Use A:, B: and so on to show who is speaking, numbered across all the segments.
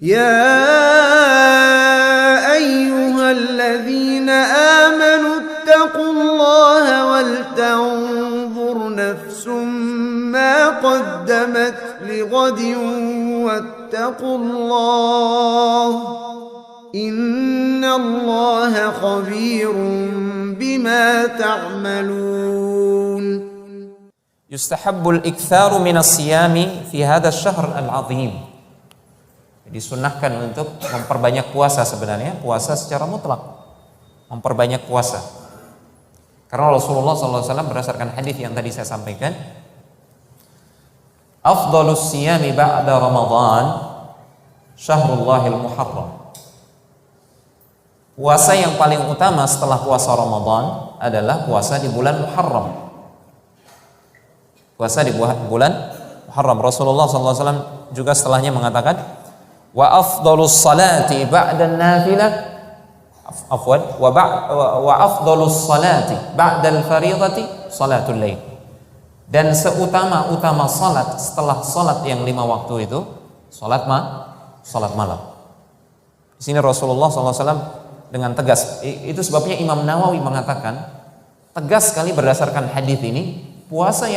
A: يا أيها الذين آمنوا اتقوا الله ولتنظر نفس ما قدمت لغد واتقوا الله إن الله خبير بما تعملون.
B: يستحب الإكثار من الصيام في هذا الشهر العظيم. Disunnahkan untuk memperbanyak puasa, sebenarnya puasa secara mutlak, memperbanyak puasa. Karena Rasulullah SAW berdasarkan hadis yang tadi saya sampaikan, afdhalus siyami ba'da Ramadan syahrullahil muharram. Puasa yang paling utama setelah puasa Ramadan adalah puasa di bulan Muharram. Puasa di bulan Muharram. Rasulullah SAW juga setelahnya mengatakan, wa afdhalus salati ba'da nafilah wa afdhalus salati ba'da al-fariidati salatul lail. Dan seutama-utama salat setelah salat yang 5 waktu itu salat malam. Di sini Rasulullah SAW dengan tegas, itu sebabnya Imam Nawawi mengatakan tegas sekali berdasarkan hadis ini, puasa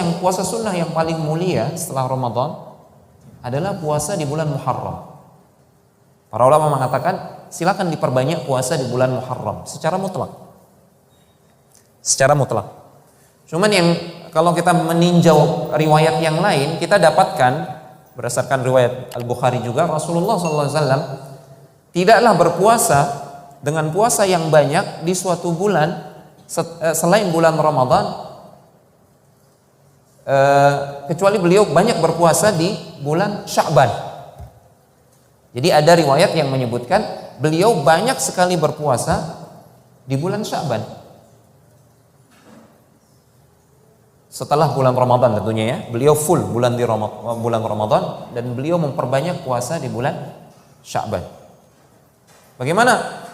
B: sunnah yang paling mulia setelah Ramadan adalah puasa di bulan Muharram. Para ulama mengatakan silakan diperbanyak puasa di bulan Muharram secara mutlak. Secara mutlak. Cuman yang kalau kita meninjau riwayat yang lain, kita dapatkan berdasarkan riwayat Al-Bukhari juga, Rasulullah SAW tidaklah berpuasa dengan puasa yang banyak di suatu bulan selain bulan Ramadan, kecuali beliau banyak berpuasa di bulan Sya'ban. Jadi ada riwayat yang menyebutkan beliau banyak sekali berpuasa di bulan Sya'ban. Setelah bulan Ramadan tentunya ya, beliau full bulan Ramadan dan beliau memperbanyak puasa di bulan Sya'ban. Bagaimana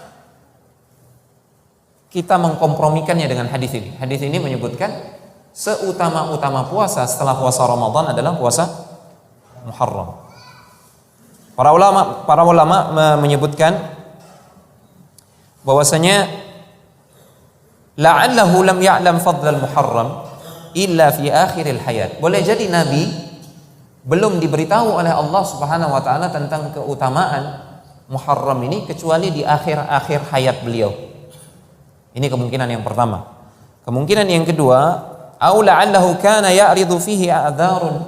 B: kita mengkompromikannya dengan hadis ini? Hadis ini menyebutkan seutama-utama puasa setelah puasa Ramadan adalah puasa Muharram. Para ulama menyebutkan bahwasanya la'allahu lam ya'lam fadlal Muharram illa fi akhiril hayat. Boleh jadi Nabi belum diberitahu oleh Allah Subhanahu wa taala tentang keutamaan Muharram ini kecuali di akhir-akhir hayat beliau. Ini kemungkinan yang pertama. Kemungkinan yang kedua, au la'allahu kana ya'ridu fihi a'dzarun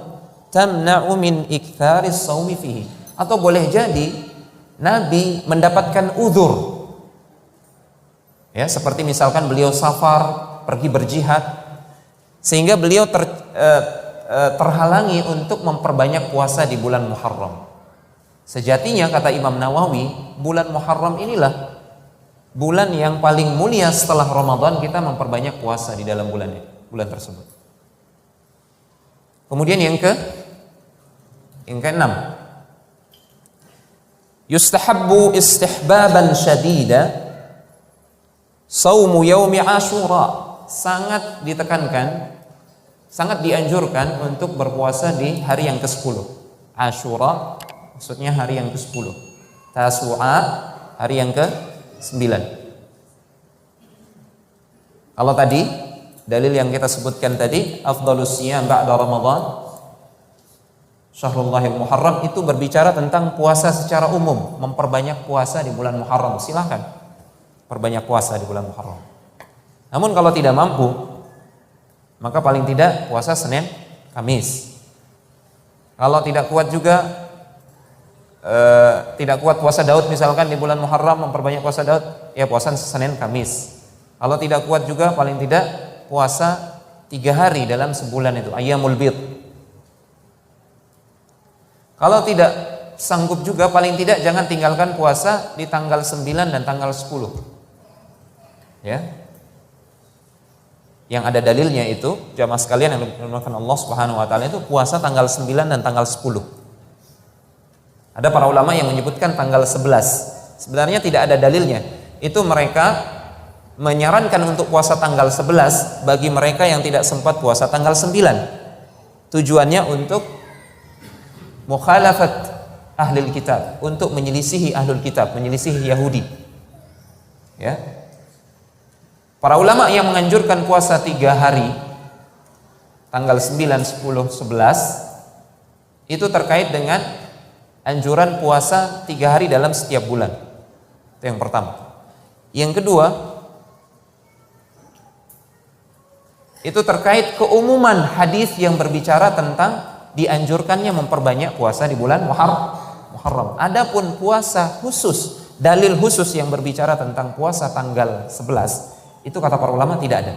B: tamna'u min iktsaris shaumi fihi. Atau boleh jadi Nabi mendapatkan uzur, ya, seperti misalkan beliau safar, pergi berjihad, sehingga beliau terhalangi untuk memperbanyak puasa di bulan Muharram. Sejatinya kata Imam Nawawi, bulan Muharram inilah bulan yang paling mulia setelah Ramadan, kita memperbanyak puasa di dalam bulan tersebut. Kemudian yang keenam, yustahabbu istihbaban syadida saumu yaumi Asyura. Sangat ditekankan, sangat dianjurkan untuk berpuasa di hari yang ke-10. Asyura maksudnya hari yang ke-10. Tasu'a hari yang ke-9. Kalau tadi dalil yang kita sebutkan tadi, afdhalus siyam ba'da Ramadan Syahrullahil Muharram, itu berbicara tentang puasa secara umum, memperbanyak puasa di bulan Muharram. Silakan perbanyak puasa di bulan Muharram. Namun kalau tidak mampu, maka paling tidak puasa Senin, Kamis. Kalau tidak kuat juga, tidak kuat puasa Daud misalkan di bulan Muharram, memperbanyak puasa Daud, ya puasa Senin, Kamis. Kalau tidak kuat juga, paling tidak puasa 3 hari dalam sebulan itu, ayyamul bid. Kalau tidak sanggup juga, paling tidak jangan tinggalkan puasa di tanggal 9 dan tanggal 10. Ya. Yang ada dalilnya itu, jamaah sekalian yang dimuliakan Allah Subhanahu wa taala, itu puasa tanggal 9 dan tanggal 10. Ada para ulama yang menyebutkan tanggal 11. Sebenarnya tidak ada dalilnya. Itu mereka menyarankan untuk puasa tanggal 11 bagi mereka yang tidak sempat puasa tanggal 9. Tujuannya untuk mukhalafat ahlul kitab, untuk menyelisihi ahlul kitab, menyelisihi Yahudi. Ya. Para ulama yang menganjurkan puasa 3 hari, tanggal 9, 10, 11, itu terkait dengan anjuran puasa 3 hari dalam setiap bulan. Itu yang pertama. Yang kedua, itu terkait keumuman hadis yang berbicara tentang dianjurkannya memperbanyak puasa di bulan Muharram. Adapun puasa khusus, dalil khusus yang berbicara tentang puasa tanggal 11, itu kata para ulama tidak ada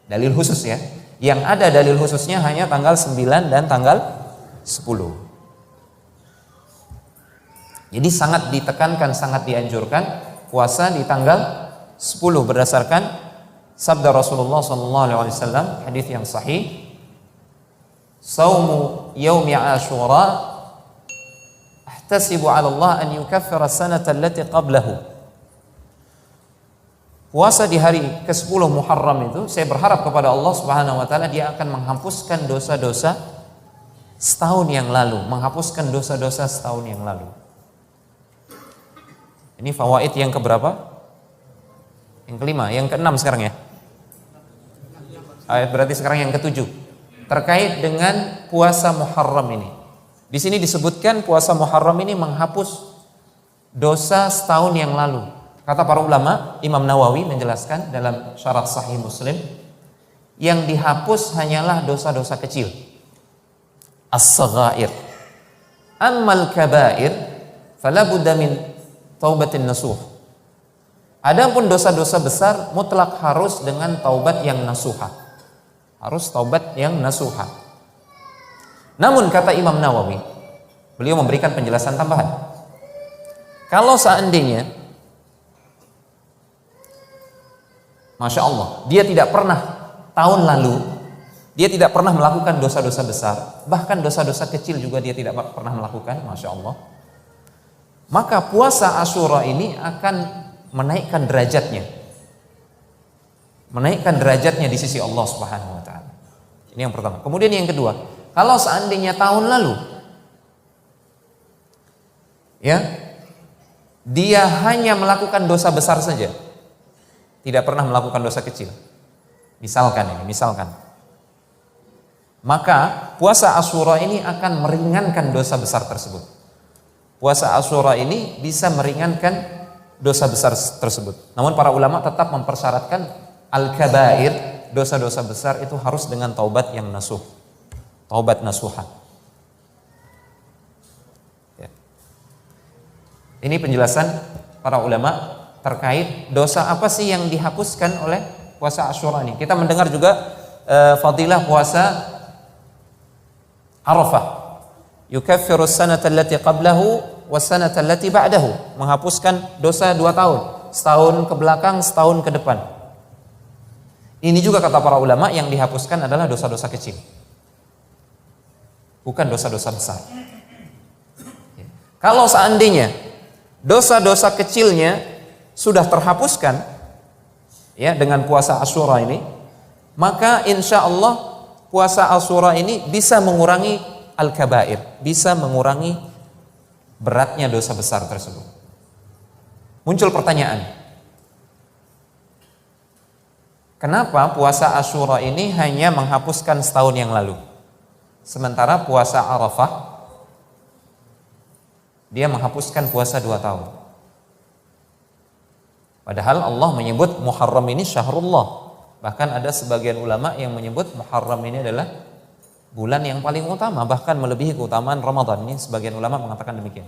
B: dalil khusus ya. Yang ada dalil khususnya hanya tanggal 9 dan tanggal 10. Jadi sangat ditekankan, sangat dianjurkan puasa di tanggal 10 berdasarkan sabda Rasulullah SAW, hadis yang sahih, saumu yaumi Ashura ahtasibu 'ala Allah an yukaffira as-sanata allati qablahu. Puasa di hari ke-10 Muharram itu saya berharap kepada Allah Subhanahu wa taala dia akan menghapuskan dosa-dosa setahun yang lalu, menghapuskan dosa-dosa setahun yang lalu. Ini fawaid yang keberapa? Yang kelima, yang keenam sekarang ya. Berarti sekarang yang ketujuh. Terkait dengan puasa Muharram ini. Di sini disebutkan puasa Muharram ini menghapus dosa setahun yang lalu. Kata para ulama, Imam Nawawi menjelaskan dalam syarah Sahih Muslim, yang dihapus hanyalah dosa-dosa kecil, as-saghair. Ammal kabair fala budda min taubatin nasuh. Adapun dosa-dosa besar mutlak harus dengan taubat yang nasuha. Harus taubat yang nasuha. Namun kata Imam Nawawi, beliau memberikan penjelasan tambahan. Kalau seandainya, Masya Allah, dia tidak pernah tahun lalu, dia tidak pernah melakukan dosa-dosa besar, bahkan dosa-dosa kecil juga dia tidak pernah melakukan, Masya Allah, maka puasa Asyura ini akan menaikkan derajatnya, menaikkan derajatnya di sisi Allah Subhanahu wa taala. Ini yang pertama. Kemudian yang kedua, kalau seandainya tahun lalu ya dia hanya melakukan dosa besar saja, tidak pernah melakukan dosa kecil, misalkan, maka puasa Asyura ini akan meringankan dosa besar tersebut. Puasa Asyura ini bisa meringankan dosa besar tersebut. Namun para ulama tetap mempersyaratkan al-kabair, dosa-dosa besar itu harus dengan taubat yang nasuh, taubat nasuha. Ya. Ini penjelasan para ulama terkait dosa apa sih yang dihapuskan oleh puasa Asyura ini. Kita mendengar juga fadilah puasa Arafah. Yukaffiru as-sanata allati qablahu was-sanata allati ba'dahu. Menghapuskan dosa 2 tahun, setahun ke belakang, setahun ke depan. Ini juga kata para ulama yang dihapuskan adalah dosa-dosa kecil, bukan dosa-dosa besar. Kalau seandainya dosa-dosa kecilnya sudah terhapuskan ya dengan puasa Asyura ini, maka insya Allah puasa Asyura ini bisa mengurangi al-kabair, bisa mengurangi beratnya dosa besar tersebut. Muncul pertanyaan, kenapa puasa Asyura ini hanya menghapuskan setahun yang lalu, sementara puasa Arafah dia menghapuskan puasa 2 tahun? Padahal Allah menyebut Muharram ini syahrullah. Bahkan ada sebagian ulama yang menyebut Muharram ini adalah bulan yang paling utama, bahkan melebihi keutamaan Ramadan. Ini sebagian ulama mengatakan demikian.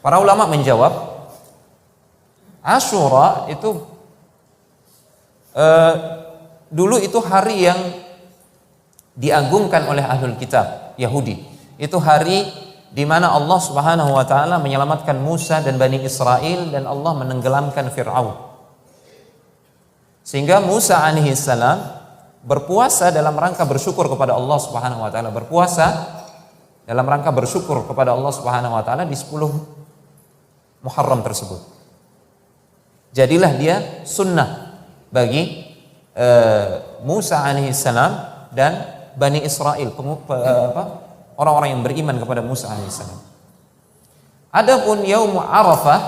B: Para ulama menjawab, Asyura itu dulu itu hari yang diagungkan oleh ahlul kitab Yahudi. Itu hari di mana Allah Subhanahu wa taala menyelamatkan Musa dan Bani Israel dan Allah menenggelamkan Fir'aun. Sehingga Musa alaihi salam berpuasa dalam rangka bersyukur kepada Allah Subhanahu wa taala, berpuasa dalam rangka bersyukur kepada Allah Subhanahu wa taala di 10 Muharram tersebut. Jadilah dia sunnah bagi Musa alaihi salam dan Bani Israel, orang-orang yang beriman kepada Musa alaihissalam. Adapun Yaum Arafah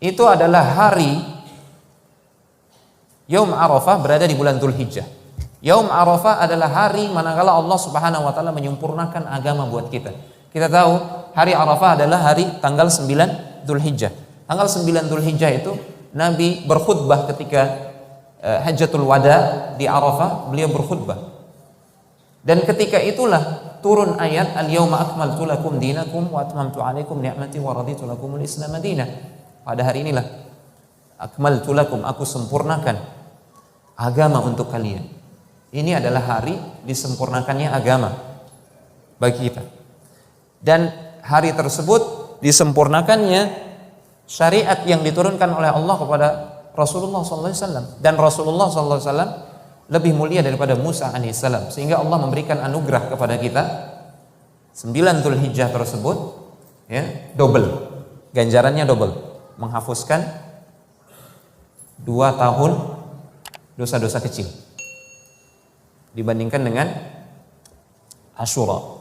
B: itu adalah hari, Yaum Arafah berada di bulan Dzulhijjah. Yaum Arafah adalah hari manakala Allah Subhanahu wa taala menyempurnakan agama buat kita. Kita tahu hari Arafah adalah hari tanggal 9 Dzulhijjah. Tanggal 9 Dzulhijjah itu Nabi berkhutbah ketika Hajjatul Wada di Arafah, beliau berkhutbah. Dan ketika itulah turun ayat Al-Yauma akmaltu lakum dinakum wa atmamtu alaikum ni'mati wa raditu lakumul Islam madinah. Pada hari inilah akmaltu lakum, aku sempurnakan agama untuk kalian. Ini adalah hari disempurnakannya agama bagi kita. Dan hari tersebut disempurnakannya syariat yang diturunkan oleh Allah kepada Rasulullah SAW. Dan Rasulullah SAW lebih mulia daripada Musa alaihissalam, sehingga Allah memberikan anugerah kepada kita 9 Dzulhijjah tersebut, ya, double, ganjarannya double, menghapuskan 2 tahun dosa-dosa kecil dibandingkan dengan Asyura.